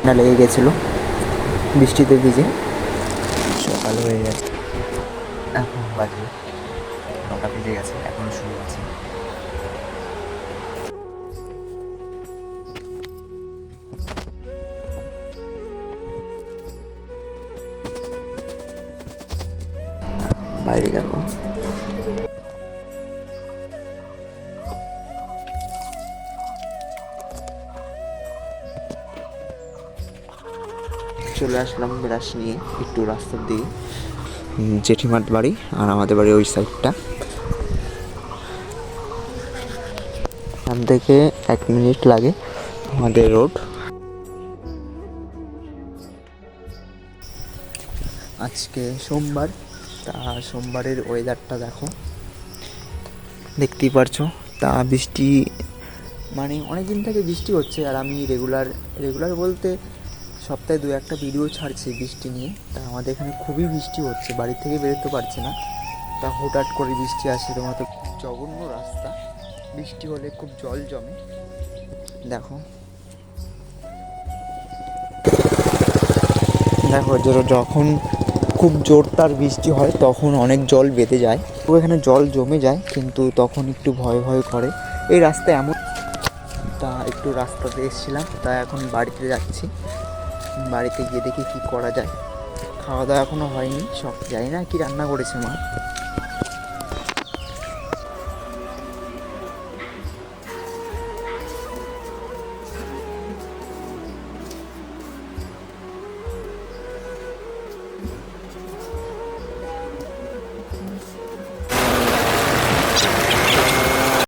না লেগে গেছিলো বৃষ্টিতে ভিজে। সকাল হয়ে গেছে, এখন বাজে 9টা বেজে গেছে, এখনো শুয়ে আছে। বাইরে যাবো। চলে আসলাম ব্রাশ নিয়ে একটু রাস্তার দিকে। জেঠিমার বাড়ি আর আমাদের বাড়ি ওই সাইডটা। এখান থেকে 1 মিনিট লাগে আমাদের রোড। আজকে সোমবার, তা সোমবারের ওয়েদারটা দেখো, দেখতেই পারছো। তা বৃষ্টি মানে অনেক দিন থেকে বৃষ্টি হচ্ছে, আর আমি রেগুলার বলতে সপ্তাহে 2-1টা ভিডিও ছাড়ছি বৃষ্টি নিয়ে। তা আমাদের এখানে খুবই বৃষ্টি হচ্ছে, বাড়ি থেকে বেরোতে পারছে না। তা হঠাৎ করে বৃষ্টি আসে, তোমার তো জঘন্য রাস্তা, বৃষ্টি হলে খুব জল জমে। দেখো দেখো যখন খুব জোরদার বৃষ্টি হয় তখন অনেক জল বেঁধে যায়, তো এখানে জল জমে যায়, কিন্তু তখন একটু ভয় ভয় করে এই রাস্তা এমন। তা একটু রাস্তাতে এসেছিলাম, তা এখন বাড়িতে যাচ্ছি। বাড়িতে গিয়ে দেখি কী করা যায়। খাওয়া দাওয়া এখনও হয়নি, সব জানি না কি রান্না করেছে মা।